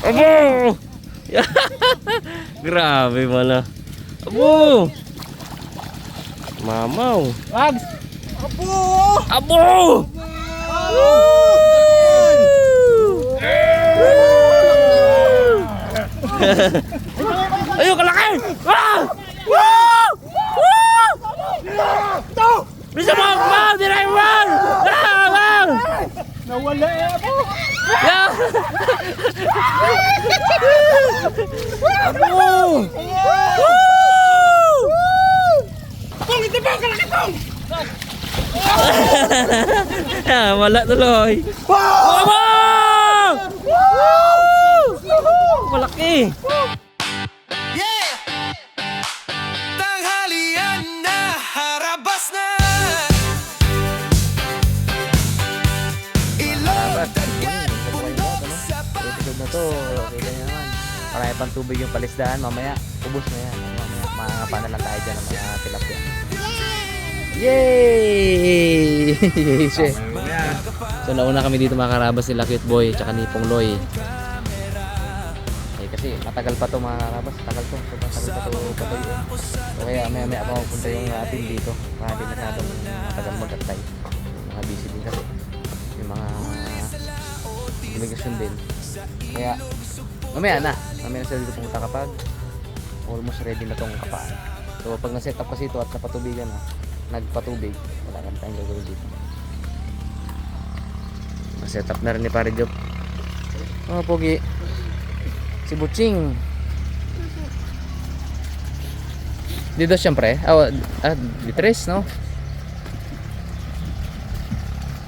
Abo! Grabe mala. Abo! Mamaw. Wags! Abo! Abo! Ayun, kalaki! Ah! Woo! Woo! Bisa mo! Wow! Diray mo! Ah! Wow! Nawala eh ako! Yeah! Abo! Pong, ito ba? Kalaki pong! Ah, wala tuloy. Wow! Abo! Malaki! Yeah! Tanghalian na, harabas na. Ilog, dagat, bundok, sapa. Tulog na to, kita nyo naman. Marami pang tubig yung palisdahan, mamaya ubos na yan. Mamaya makangapa na lang tayo dyan ng mga tilapia. Yay! So nauna kami dito mga karabas nila Cute Boy tsaka ni Pongloy. Eh kasi matagal pa to mga karabas, tagal to. So matagal pa to patayo. So kaya maya pa mapunta yung atin dito. Para di masyadong matagal mag-atay. Mga busy din kasi. Yung mga obligasyon din. Kaya mamaya na sila dito pumunta kapag almost ready na tong kapaan. So pag na-set up kasi ito at napatubigan na, nagpatubig, wala kang tayong gagawin dito. Na-set up na rin ni Pare Job. Oh, pogi. Si Butching. Dito siyempre. Di tres, no?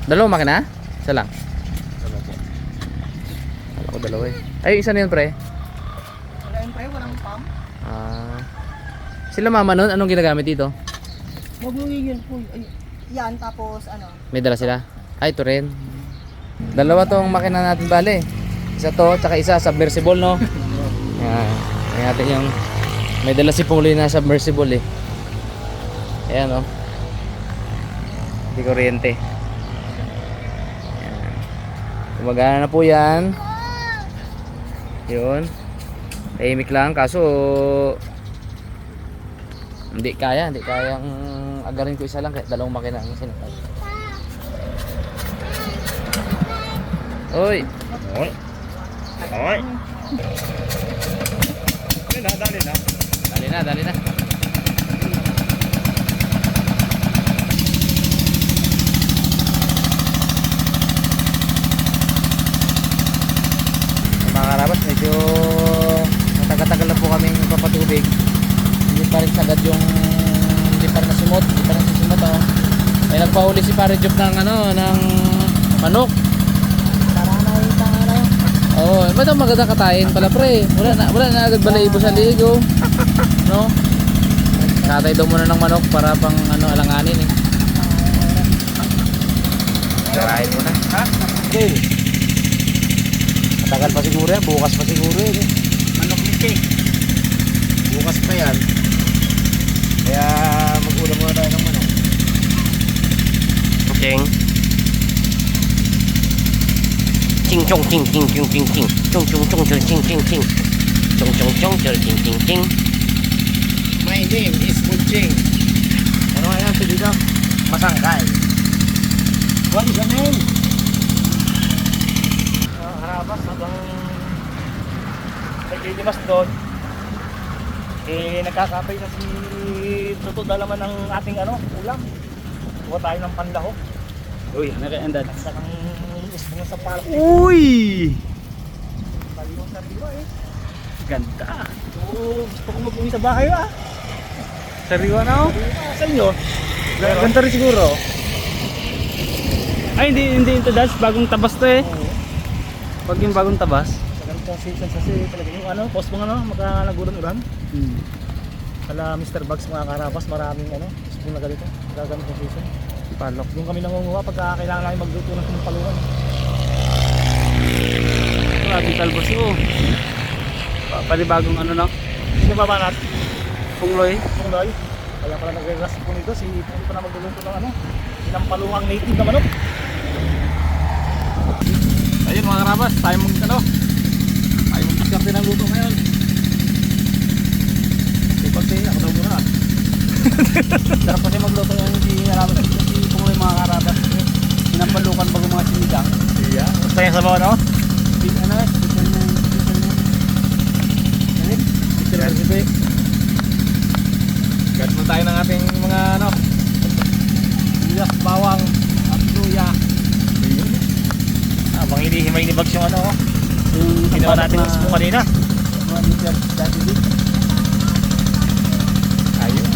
Dalawang makina? Isa lang? Kala ko dalawa eh. Ay, isa na yun, pre. Wala yung pre, walang pump. Sila mama nun, anong ginagamit dito? Magbungigil po. Yan, tapos ano? May dala sila? Ay, ito rin. Dalawa tong makina natin bale. Isa to, tsaka isa submersible, no? Yan. Yan natin yung may dala si Pongloy na submersible eh. Ayan, no? Hindi kuryente. Yan. Gumagana na po yan. Yun. Tahimik lang, kaso hindi kayang agarin ko isa lang kahit dalawang makina ang sinatay. Oy. Oy. Oy. Dali na. Mga karabas, medyo matagal-tagal na po kami papatubig. Hindi pa rin sagad yung hindi pa rin nasimot, oh. Ay nagpahuli si Pare Job ng ng manok. Oo, ba't ang maganda katayin pala pre? Wala na agad balahibo sa ligo. No? Katay daw muna ng manok para pang alanganin eh. Karahin mo na. Ha? Okay. Matagal pa siguro yan, bukas pa siguro eh. Manok nito eh. Bukas pa yan. Kaya mag-ulam muna tayo ng manok. Ching. Ching chong ching ching ching ching ching. Chong chong chong chong ching ching ching. Chong chong chong chong ching ching ching. My name is Butching. Ano kaya sa dito? Masangkay. What is your name? Harabas hanggang naglilimas doon. Nagkakapay na si Tuto dalaman ng ating ulam. Kuha tayo ng panlahok. Uy, naka-endad. At sakang gusto sa palak. Uy! Talong sa riwa eh. Ganda. Oo, gusto ko mag-uwi sa bahay Sariwa na oh. Sa inyo? Ganda rin siguro. Ay, hindi ito das. Bagong tabas to eh. Pag yung bagong tabas. Sa ganitong season kasi talaga yung post mo makanaguran-uran. Kala Mr. Bugs mga karabas, maraming spoon na ganito. Gagamit ng season. Palok. Yung kami nangunguha pagka kailangan namin magluto ng palungan. Grabe talbos oh. Palibagong no? Sino ba natin? Pongloy. Pongloy. Kaya pala nag-regas po nito, hindi pa na magluluto ng sinampaluhang native na manok. Ayun mga karabas, tayo sa bawah, no? Gat mo tayo ng ating mga ano. Sibuyas, bawang, at luya. Habang hinihimay ni Bags yung ano, oh. Ginawa natin yung spoon kanina. Ayun.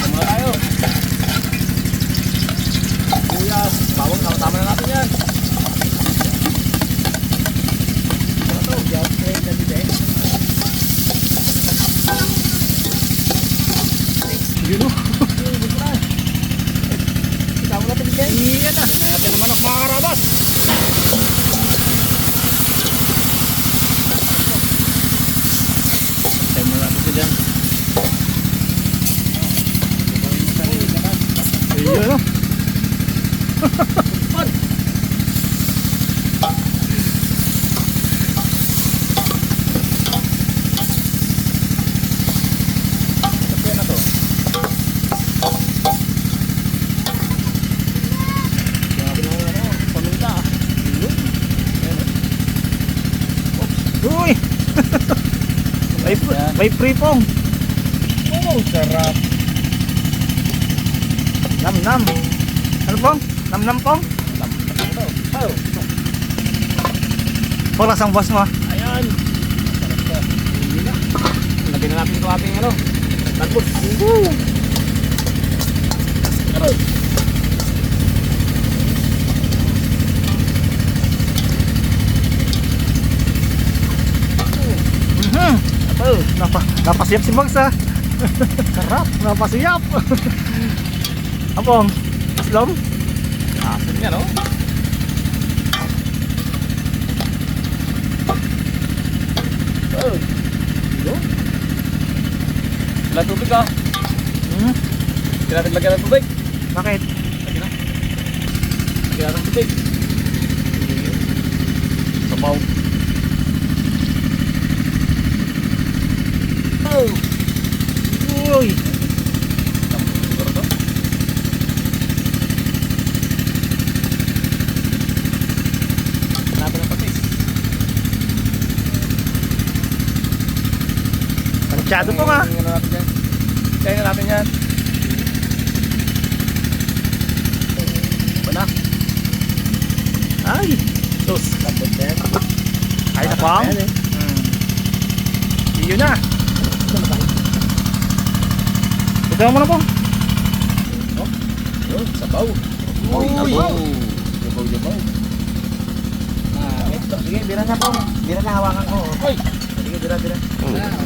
Tama tayo. Sibuyas, bawang, tama na natin yan. Iyan na. Natin ang manok mga karabas. Tayo muna natin siya dyan. Iyan na. Uy! may free pong. Oh, sarap. Nam nam. Ano pong? Nam nam pong? Oh, Oras ang boss mo. ayan. Lagyan na natin ito ating ano. Talbos. Napasiyap si Bags, ha. Sarap. Napasiyap. Apong, aslom. Asin yan, oh. Oh. Wala tubig, ah. Hindi natin lagyan ng tubig. Bakit? Lagyan ng tubig. Sabaw. Oh. Uy. Siguro to. Hanapin ang patis. Pansyado po nga. Ano natin yan? Kaya natin yan. Wala. Ay. Sus, lambot na yan. Ay na pang. Ayan, eh. Iyon na. Ito mo na po. Yun, sabaw. Uy. Sabaw. Ito. Sige, bira na po. Bira na hawakan ko. Uy. Sige, bira.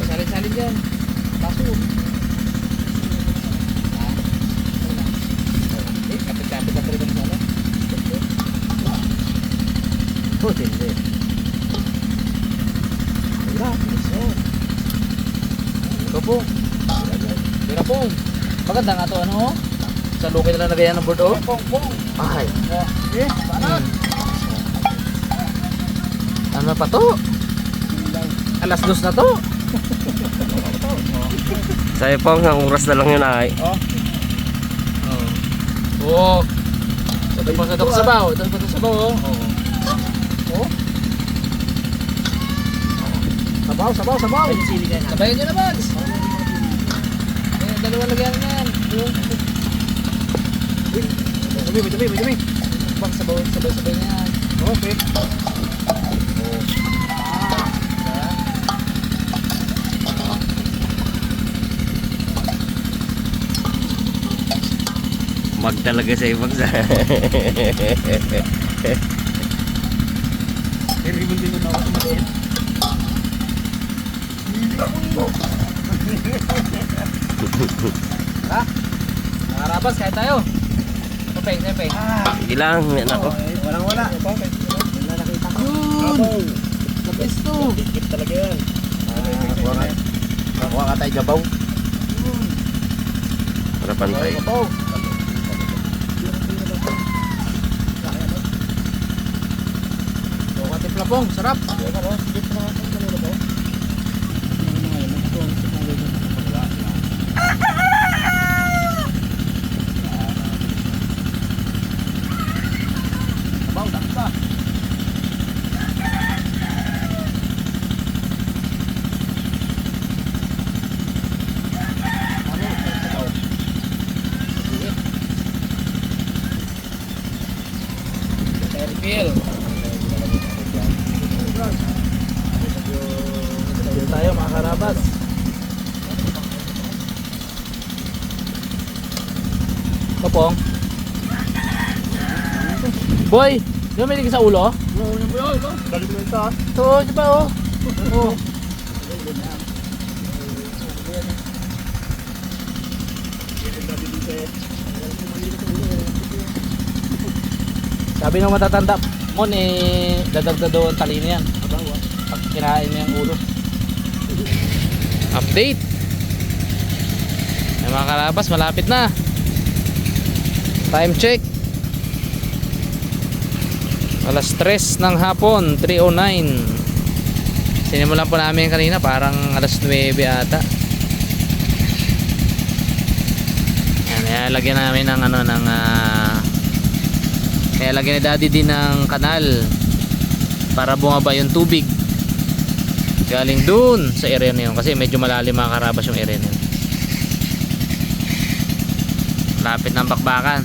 Salin-salin dyan. Paso. Kapit-kapit na talaga sa ano. Hindi. Bira. Ito po. Tira po. Maganda nga to ano. Sa lukay na lang nagayan ng board, oh. Pong. Ay. Paano? Ano pa to? Alas 2 na to. Sa'yo pong, ang oras na lang yun ay. Oo. Ito pa sa sabaw. Ito pa sa sabaw, oh. Oh. Sabaw. Sabayan nyo na, Bags. Dalawa lagyan na yan. Dumi. Bang sabay na yan. Okay. Mag talaga sa ibang sa. Terrible din yung ako tumatiin. Ha? Nakarabas, kahit tayo. Sepe. Sige lang, yan ako. Walang-wala. Wala nakita ko. Yun! The best to. Dikit talaga yan. Nakuha ka tayo gabaw. Para pantay. Gabaw. Tiplapong, sarap. Danta. Refill. Dito tayo mga karabas. Kopong. Boy, di ba may ligay sa ulo? Balik mo ito. Ito, di ba oh? Oh. Sabi ng matatanda, Mon eh, dadagdag daw ang talino yan. Pag kinain niya ang ulo. Update! Ay mga karabas, malapit na. Time check. Alas 3 ng hapon, 3:09. Sinimulan po namin kanina, parang alas 9 ata. Yan, lagyan namin ng ano ng kaya lagyan ni Daddy din ng kanal para bumaba yung tubig galing dun sa area na yun kasi medyo malalim mga karabas yung area na yun. Lapit ng bakbakan,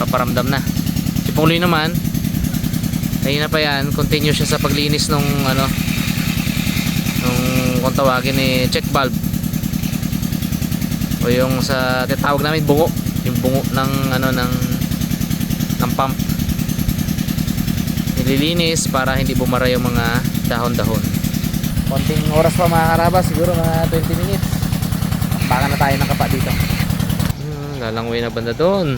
paparamdam na. Si Pungloy naman kanina pa yan, continue siya sa paglinis nung ano nung kung tawagin ni check valve o yung sa titawag namin bungo, yung bungo ng ano ng pump. Nililinis para hindi bumara yung mga dahon-dahon. Konting oras pa mga karabas, siguro mga 20 minutes. Baka na tayo nakapa dito. Lalangoy na banda doon.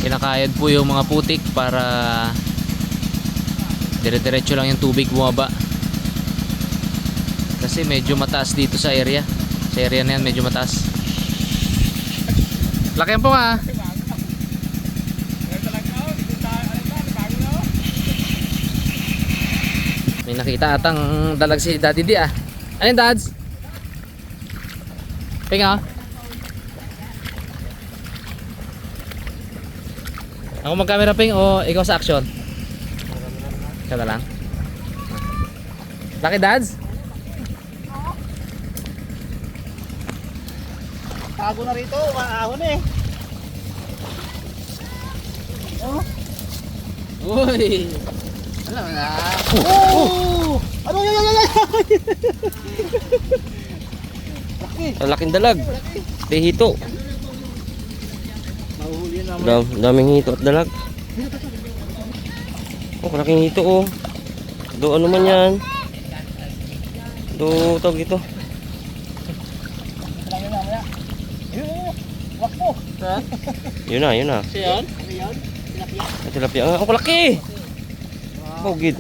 Kinakayad po yung mga putik para dire-diretso lang yung tubig bumaba. Kasi medyo mataas dito sa area. Sa area na yan medyo mataas. Lakihan po nga. May nakita atang dalag si Daddy di ah. Ano yung dads? Pinga. Ako mag-camera ping o ikaw sa action? Ikaw na lang. Laki dads? Tago na rito, maahon eh. Oh. Uy! Alam mo na. Oh! Ano yan? Ang laking dalag. Hito. Mahuhuli na. Daming hito at dalag. Oh, malaking hito oh. Do ano man yan. Do tawag ito. Yun na. Siyan? Ay, tilapia. Ang laki. Bogid.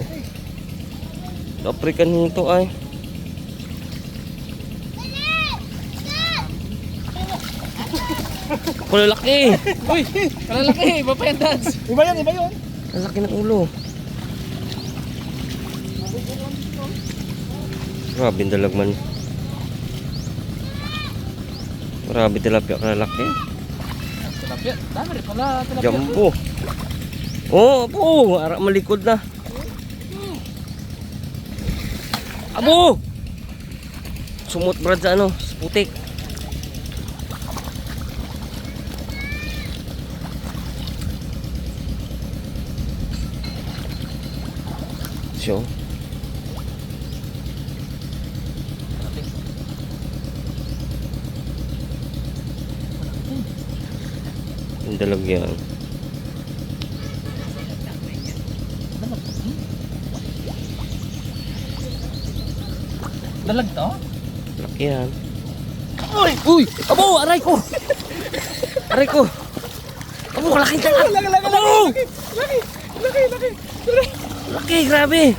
African hito ay. Kulalaki. Uy! Malalaki! Iba pa yan dads! Iba yun. Ang laki ng ulo. Grabe yung dalag man. Grabe tilapia kalalaki. Tilapia? Dami rin pala tilapia. Jumbo. Oh, po. Ara malikod na. Abo! Sumut brad sa ano, sa putik. So. Yung dalag yan. Dalag to? Laki yan. Uy! Uy! Abo! Aray ko! Aray ko! Abo! Laki dalag! Abo! Laki! Laki! Grabe!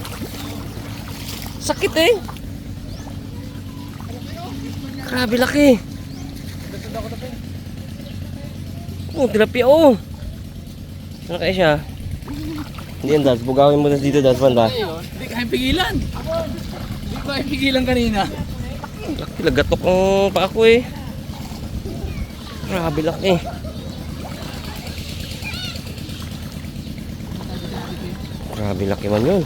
Sakit eh! Grabe laki! Oh, tilapia oh! Ano kaya siya? Hindi yan dads, bugawin mo na dito dads banda. Hindi kaya pigilan! Hindi kaya pigilan kanina. Laki, lagatok ang pa ako eh. Grabe laki. Grabe laki man yun.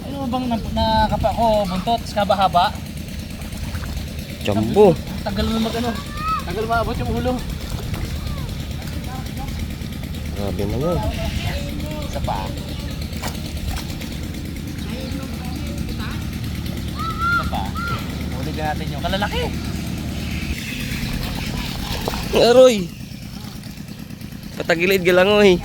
Ano bang nakapa ko buntot, skaba-haba? Jumbo. Tagal na mag-ano. Tagal maabot yung ulo. Grabe man yun. Isa pa. Isa pa. Huli ka natin yung kalalaki. Aroy. Patagilid ka lang oy.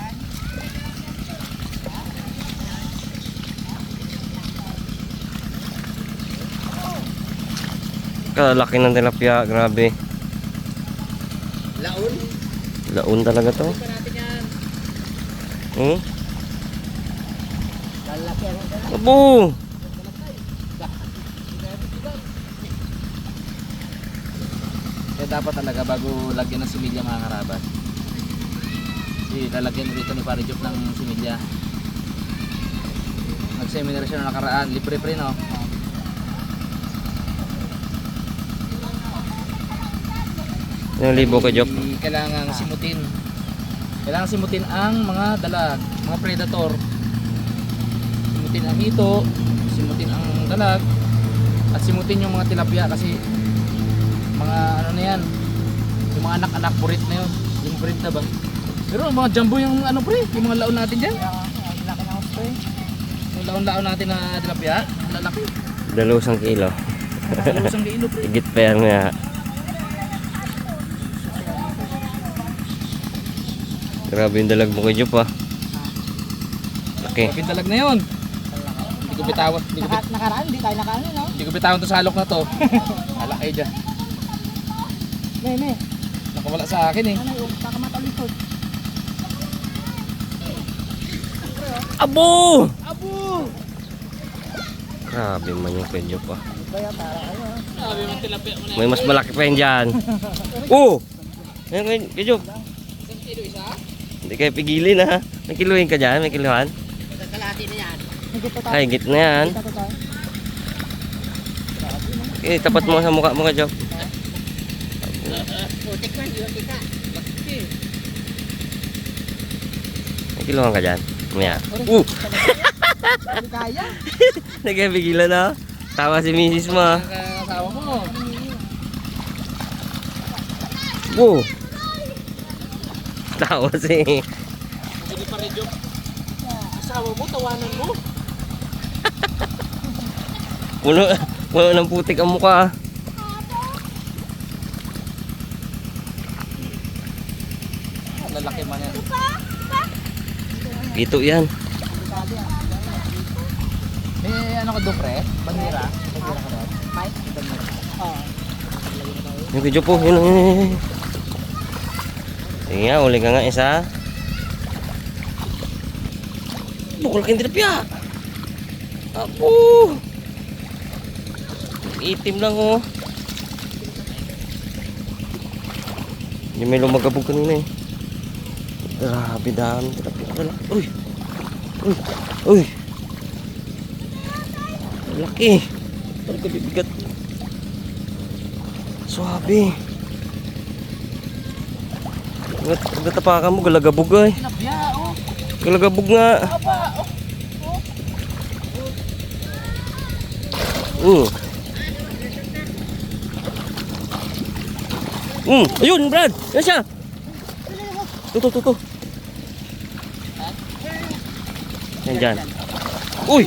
Kalaki ng tilapia, grabe. Laon. Laon talaga to. Hmm? Lalaki ang Abo! Kaya dapat talaga bago lagyan ng similya mga karabat. Kasi lalagyan rito ni Pare Job ng similya. Nag-seminar siya na nakaraan, libre pre no? Yung libo ka, Jok. Kailangan simutin. Kailangan simutin ang mga dalag, mga predator. Simutin ang hito, simutin ang dalag, at simutin yung mga tilapia kasi mga ano na yan, yung mga anak-anak burit na yun, yung burit na ba? Pero mga jumbo yung ano pre, yung mga laon natin dyan. Laki na pre. Yung laon-laon natin na tilapia, lalaki. 2 kilo. Halos ang kilo pre. Higit pa yan nga. Grabe yung dalag mo kay Jop ah. Laki. Pindalag na yun. Hindi ko bitawan. Nakaraan, di tayo nakaano, no? Hindi ko bitawan to sa halok na to. Alakay dyan. Meme, Nakawala sa akin eh. ano yung pakamatalisod? Abo! Abo! Grabe man yung kay Jop ah. Kaya para ano? Sabi mo tilapia mo na. May mas malaki pa yun dyan. Oh! Ayan kay Jop. Isang kilo isa? Hindi kayo pigilin ha. May kiluhin ka dyan? May kiluhan? Kalahati na yan. Higit pa tayo. Ay, higit na yan. Higit pa tayo. Eh, tapat mo sa mukha mo kay Jop. Putik man, yun tika. May kiluhan ka dyan? Maya. Hindi kaya. Nagkapigilan na. Tawa si misis mo ha. Asawa mo. Oh! Tawa si... Sige pa rin Job. Asawa mo, tawanan mo. Puno ng putik ang mukha. Lalaki man yan. Ito yan. May ano ka doon pre? Bandera? Bandera ka doon? Mike? Oo. Yung video po. Yun. Sige nga, uli ka nga isa. Bukol kang tilapia. Apo. Itim lang oh. Yung may lumagabog kanina eh. Grabe dami tilapia. Uy. Uy. Uy. Laki. Talaga bibigat. Suabe. Nagtapakan mo, galagabog ay. Tilapia, oh. Galagabog nga. Aba, Mm. oh. Ayun, Brad. Yan siya. Tuto. Yan dyan. Uy.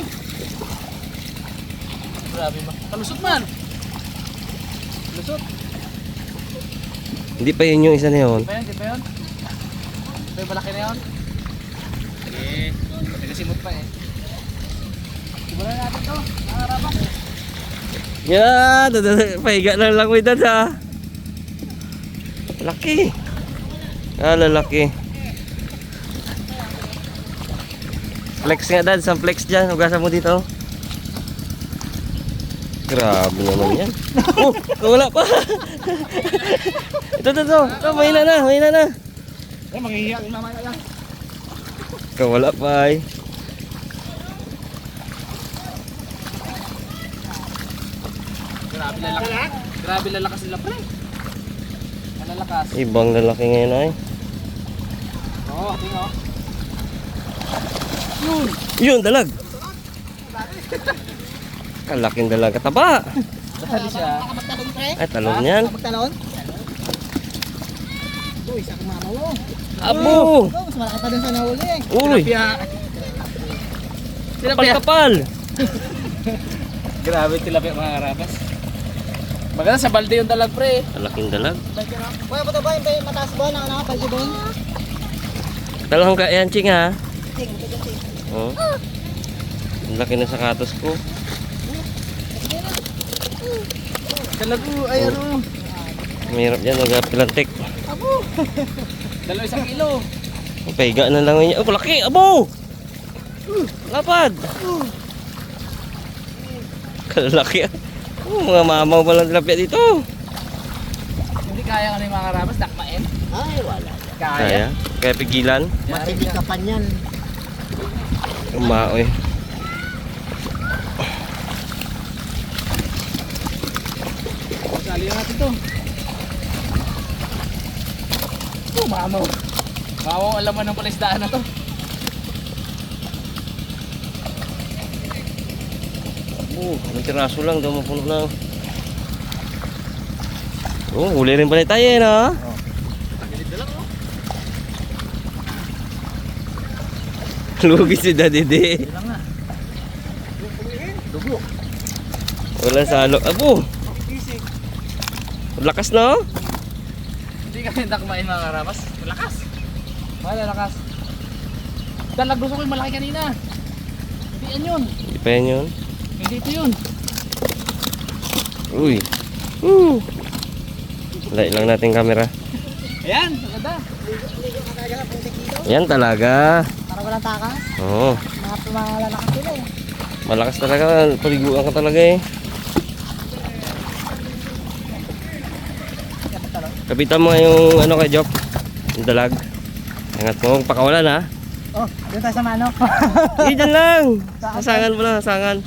Grabe ba? Palusot man. Palusot. Hindi pa yun yung isa na yun. Di ba yun? Ito yung malaki na yun? Eh, nagasimot pa eh. Simulan natin to. Nangarapa. Yan. Pahiga lang lang with that ha. Laki. Lalaki. Flex nga dad. Isang flex dyan. Hugasan mo dito. Grabe naman yan. Oh, wala pa. Ito. Mahina na. Eh, manghihiyak yung mamaya yan. Wala pa ay. Grabe lalakas. Grabe lalakas nila pre. Malalakas. Ibang lalaki ngayon ay. Oo, tingnan. Yun, dalag. Kalaking dalag. Kataba. Dali siya. Baka magtalon pre. Ay, talon yan. Baka magtalon. Uy, sa kumama mo. Abo! Oh, mas malaki pa dun sa nahuli eh. Uy! Kapal-kapal! Grabe tilapia mga karabas. Maganda sa balde yung dalag pre. Kalaking dalag. Kuya, bato ba yung mataas ba ng ano, paljibon? Talong ka yan, Ching, ha? Ting, ting, ting. Oh. Ang laki na sapatos ko. Dalag ay ano. Mahirap yan, nag-pilantik. Dalawa 1 kilo. Paiga na lang niya. Oh, laki! Abo! Lapad! Kalaki. Oh, mga mamaw pa lang tilapia dito. Hindi kaya nga ni mga karabas dakmain. Ay, wala. Kaya? Kaya pigilan? Matindi ka pa niyan. Umaoy. Sali natin to. Mamaw. Mamaw alam mo ng palisdaan na to. Oh, ang tiraso lang daw mapuno na. Oh, huli rin pala tayo eh, no? Lugi si Daddy D. Wala salo. Abo! Lakas no? Hindi kami dakmain mga karabas. Malakas. Malakas. Dalag gusto ko yung malaki kanina. Hindi yan yun. Hindi pa yan yun. Hindi ito yun. Uy. Light lang natin camera. Ayan, maganda. Ligo ka talaga ng 40 kilo. Yan talaga. Para walang takas. Oo. Mga lalakas sila eh. Malakas talaga. Paliguan ka talaga eh. Kapitan mo nga yung ano kay Jop. Yung dalag. Ingat mo. Pakawalan ha. Oh, doon tayo sa mano. Hindi dyan lang. Hasangan mo lang. Hasangan.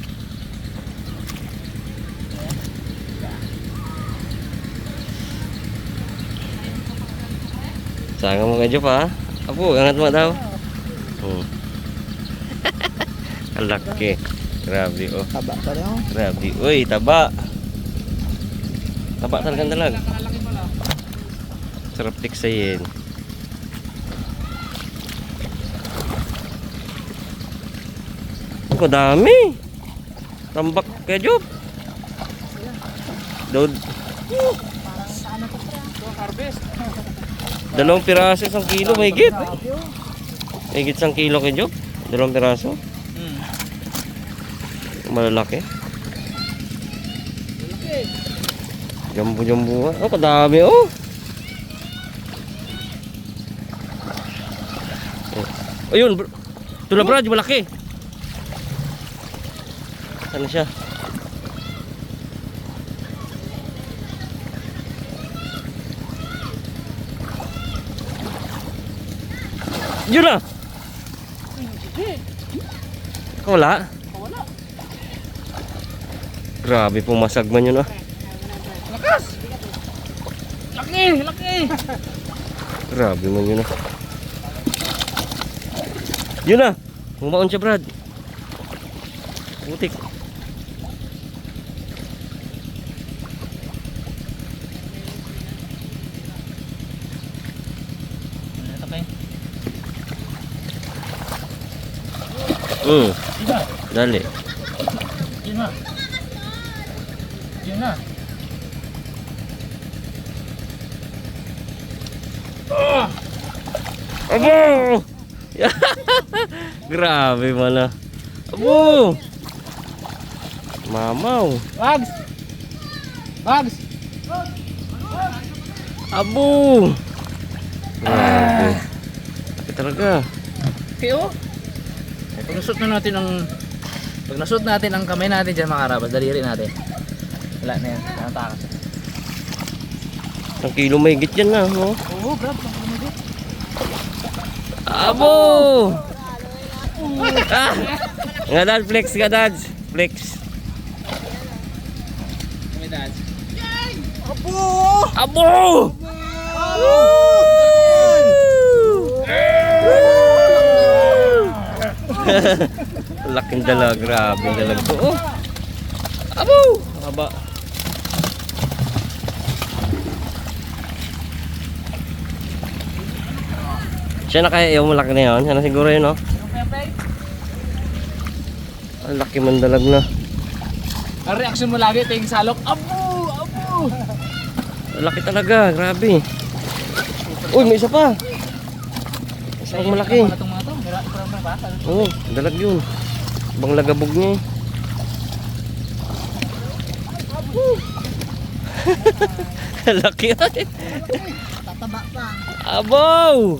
Hasangan mo kay Jop ha. Apo, ingat mo daw. Kalaki. Grabe oh. Taba pa rin oh. Grabe. Uy, taba. Taba talagang dalag. Sarap tiksayin. Ang dami. Tambak kay Job. Dod. Parang sa ano to pre. Harvest. 2 piraso, 1 kilo, mahigit. Mahigit 1 kilo kay Job. 2 piraso. Malalaki. Jumbo-jumbo. Oh, kadami oh. Ayun, ito na Brad, malaki. Ano siya? Yun na! Wala? Grabe, pumasag man yun ah. Laki, laki. Grabe man yun ah. Yun na! Humaon siya Brad. Butik. Dali. Yun na. Yun na. Abo! Grabe man ah. Abo! Mamaw. Bags. Bags. Abo! Grabe. Laki talaga. Kaya pag nasot na natin ang kamay natin dyan mga karabas, daliri natin. Wala na yan. Ang takas. 1 kilo mahigit yan na, no? Oo, Brad. Abo! Ah! Nga dad, flex ka dad. Flex. Kami dad. Abo! Laking dalag, grabe yung dalag to. Oh. Abo! Haba. Siya na kaya yung malaki na yun. Siya na siguro yun, no? Ang laki man dalag na. Ang reaction mo lagi, ting salok. Abo! Abo! Ang laki talaga, grabe. Uy, may isa pa. Isa pang malaki. Wala itong mga to. Oo, dalag yun. Bang lagabog niya eh. Laki ay. Tataba pa. Abaw!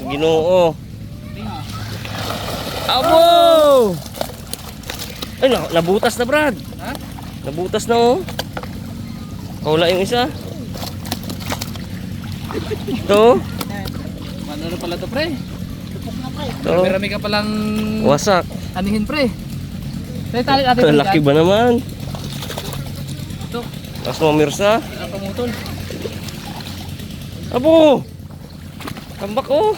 Ginoo. Abaw! Ay, nabutas na, Brad. Ha? Nabutas na, oh. Kaula yung isa. Ito. Ano na pala to, pre? Ito. Marami ka palang Wasak. anihin, pre. Tayo tali natin. Ang laki ba naman? Ito. Tapos mamirsa. Ang pamutol. Abo! Tambak, oh.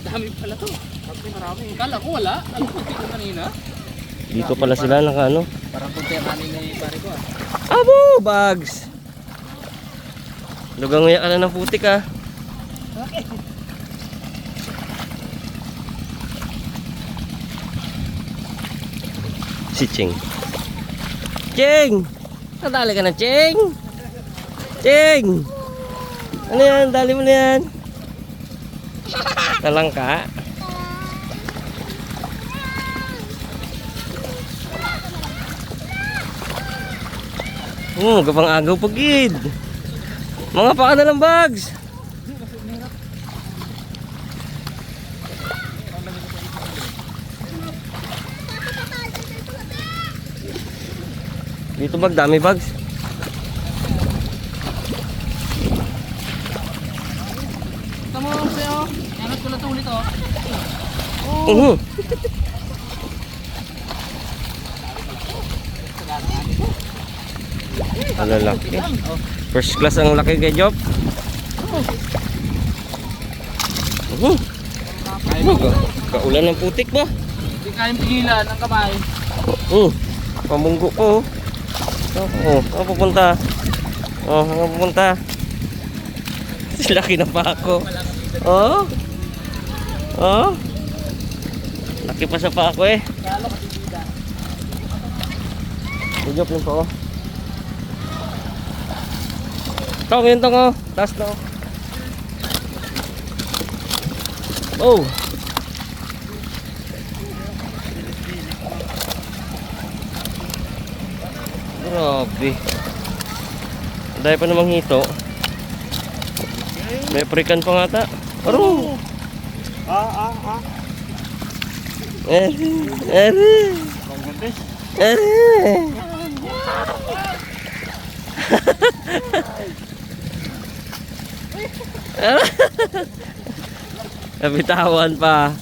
Dami pala to. Kasi marami. Kala ko wala. Alam ko dito kanina. Dito pala sila naka ano. Parang punti ang anin ni pare ko ah. Abo! Bags! Lugang nguya ka na ng putik, ah. Si Cheng. Cheng! Nadali ka na, Cheng! Cheng! Ano yan? Dali mo na yan. Talang ka. Gapang agaw pagid. Mga paka na lang, Bags. Dito bag, dami bags. Tama mo sa'yo. Angat ko na ito ulit oh. Ang laki. First class ang laki kay Job. Kaulan ng putik ba? Hindi kayang pigilan ang kamay. Pamunggo ko. Ang pupunta. Ang pupunta. Laki na pa ako. Laki pa sa pa ako eh. Job yung pa oh. Tong, yun tong oh. Taas na oh. Oh. Grabe. Dahil pa namang hito. May prikan pa nga ta. Aro. Nabitawan pa.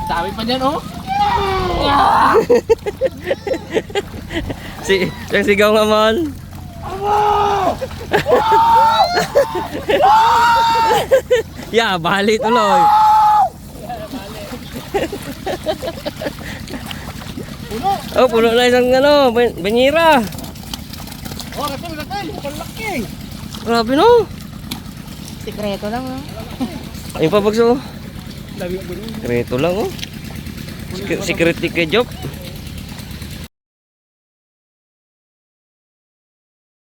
Dami pa dyan oh. Yung sigaw nga man. Ya, bali tuloy. Oh, puno na isang ano, banyera. Oh, ratil. Palaki. Grabe no. Sikreto lang, no? Ayun pa bagso. Kreto lang oh. Secret kay Job.